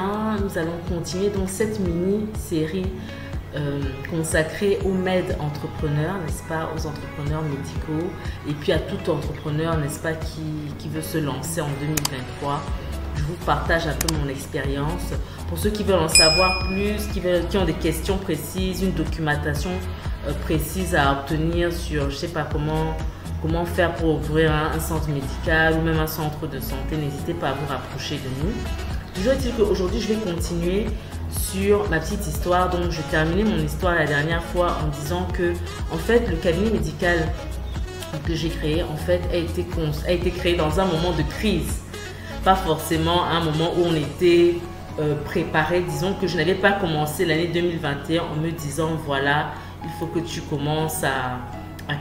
bien, nous allons continuer donc cette mini-série consacrée aux med-entrepreneurs, n'est-ce pas, aux entrepreneurs médicaux et puis à tout entrepreneur, n'est-ce pas, qui veut se lancer en 2023. Je vous partage un peu mon expérience. Pour ceux qui veulent en savoir plus, qui ont des questions précises, une documentation précise à obtenir sur, je ne sais pas comment faire pour ouvrir un centre médical ou même un centre de santé, n'hésitez pas à vous rapprocher de nous. Toujours est-il qu'aujourd'hui, je vais continuer sur ma petite histoire. Donc, je terminais mon histoire la dernière fois en disant que, en fait, le cabinet médical que j'ai créé, en fait, a été créé dans un moment de crise. Pas forcément un moment où on était préparé. Disons que je n'avais pas commencé l'année 2021 en me disant, voilà, il faut que tu commences à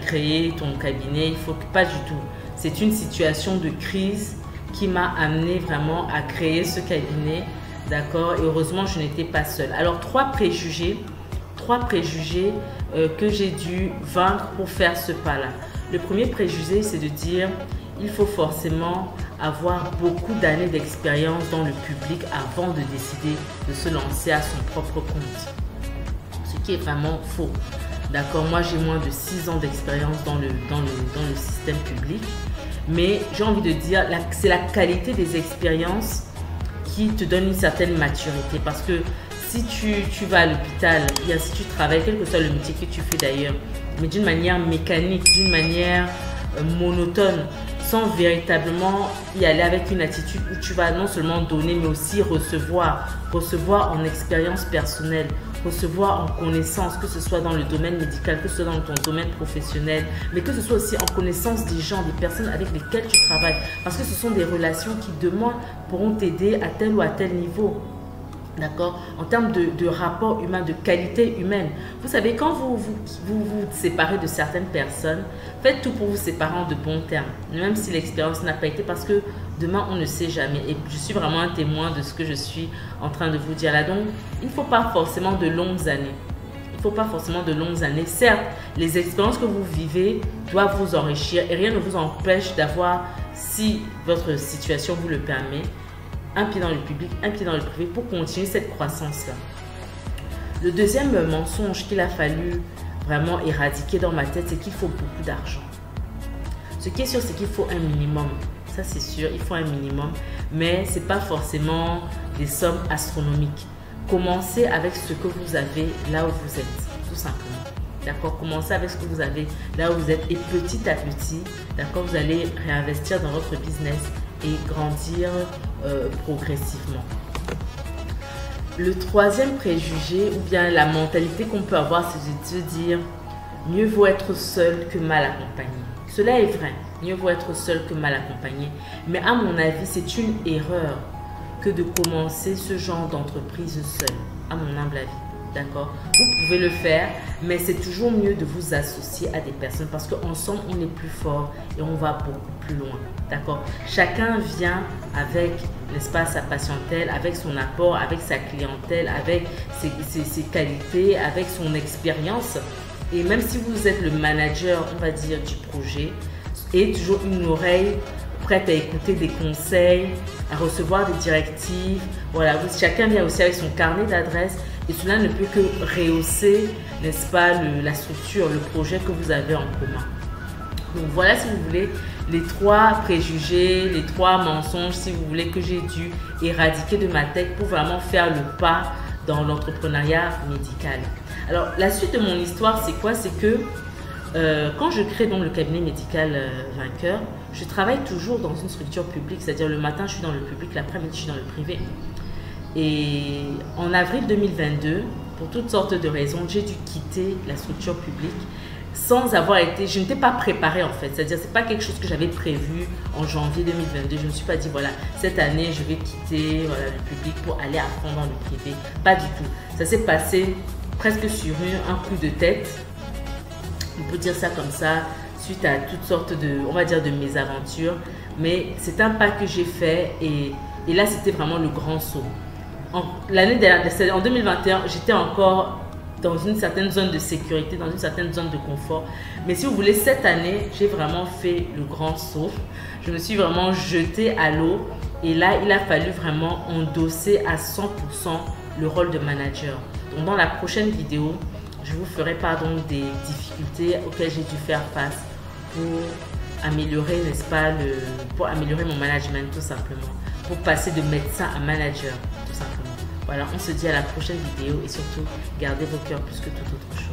créer ton cabinet. Il faut que, pas du tout. C'est une situation de crise qui m'a amené vraiment à créer ce cabinet, d'accord? Et heureusement, je n'étais pas seule. Alors, trois préjugés que j'ai dû vaincre pour faire ce pas-là. Le premier préjugé, c'est de dire, il faut forcément avoir beaucoup d'années d'expérience dans le public avant de décider de se lancer à son propre compte. Ce qui est vraiment faux. D'accord, moi j'ai moins de 6 ans d'expérience dans le système public. Mais j'ai envie de dire, c'est la qualité des expériences qui te donne une certaine maturité. Parce que si tu vas à l'hôpital, si tu travailles, quel que soit le métier que tu fais d'ailleurs, mais d'une manière mécanique, d'une manière monotone, sans véritablement y aller avec une attitude où tu vas non seulement donner, mais aussi recevoir en expérience personnelle, recevoir en connaissance, que ce soit dans le domaine médical, que ce soit dans ton domaine professionnel, mais que ce soit aussi en connaissance des gens, des personnes avec lesquelles tu travailles. Parce que ce sont des relations qui demain pourront t'aider à tel ou à tel niveau. D'accord? En termes de rapport humain, de qualité humaine. Vous savez, quand vous séparez de certaines personnes, faites tout pour vous séparer en de bons termes. Même si l'expérience n'a pas été, parce que demain, on ne sait jamais. Et je suis vraiment un témoin de ce que je suis en train de vous dire là. Donc, il ne faut pas forcément de longues années. Il ne faut pas forcément de longues années. Certes, les expériences que vous vivez doivent vous enrichir et rien ne vous empêche d'avoir, si votre situation vous le permet, un pied dans le public, un pied dans le privé pour continuer cette croissance-là. Le deuxième mensonge qu'il a fallu vraiment éradiquer dans ma tête, c'est qu'il faut beaucoup d'argent. Ce qui est sûr, c'est qu'il faut un minimum. Ça, c'est sûr, il faut un minimum, mais ce n'est pas forcément des sommes astronomiques. Commencez avec ce que vous avez là où vous êtes, tout simplement. D'accord? Commencez avec ce que vous avez là où vous êtes et petit à petit, d'accord, vous allez réinvestir dans votre business et grandir progressivement. Le troisième préjugé ou bien la mentalité qu'on peut avoir, c'est de se dire mieux vaut être seul que mal accompagné. Cela est vrai, mieux vaut être seul que mal accompagné. Mais à mon avis, c'est une erreur que de commencer ce genre d'entreprise seul, à mon humble avis. D'accord? Vous pouvez le faire, mais c'est toujours mieux de vous associer à des personnes parce qu'ensemble, on est plus fort et on va beaucoup plus loin. D'accord? Chacun vient avec, n'est-ce pas, sa patientèle, avec son apport, avec sa clientèle, avec ses qualités, avec son expérience. Et même si vous êtes le manager, on va dire, du projet, et toujours une oreille prête à écouter des conseils, à recevoir des directives. Voilà, chacun vient aussi avec son carnet d'adresses. Et cela ne peut que rehausser, n'est-ce pas, la structure, le projet que vous avez en commun. Donc voilà, si vous voulez, les trois préjugés, les trois mensonges, si vous voulez, que j'ai dû éradiquer de ma tête pour vraiment faire le pas dans l'entrepreneuriat médical. Alors, la suite de mon histoire, c'est quoi? C'est que quand je crée donc le cabinet médical Vainqueur, je travaille toujours dans une structure publique, c'est-à-dire le matin, je suis dans le public, l'après-midi, je suis dans le privé. Et en avril 2022, pour toutes sortes de raisons, j'ai dû quitter la structure publique sans avoir été, je n'étais pas préparée en fait, c'est-à-dire c'est pas quelque chose que j'avais prévu en janvier 2022. Je ne me suis pas dit voilà, cette année je vais quitter le public pour aller à fond dans le privé. Pas du tout. Ça s'est passé presque sur un coup de tête, on peut dire ça comme ça, suite à toutes sortes de, on va dire, de mésaventures. Mais c'est un pas que j'ai fait et là c'était vraiment le grand saut. L'année dernière, en 2021, j'étais encore dans une certaine zone de sécurité, dans une certaine zone de confort. Mais si vous voulez, cette année, j'ai vraiment fait le grand saut. Je me suis vraiment jetée à l'eau Et là, il a fallu vraiment endosser à 100% le rôle de manager. Donc, dans la prochaine vidéo, je vous ferai part donc des difficultés auxquelles j'ai dû faire face pour améliorer, n'est-ce pas, pour améliorer mon management tout simplement, pour passer de médecin à manager tout simplement. Voilà, on se dit à la prochaine vidéo et surtout, gardez vos cœurs plus que toute autre chose.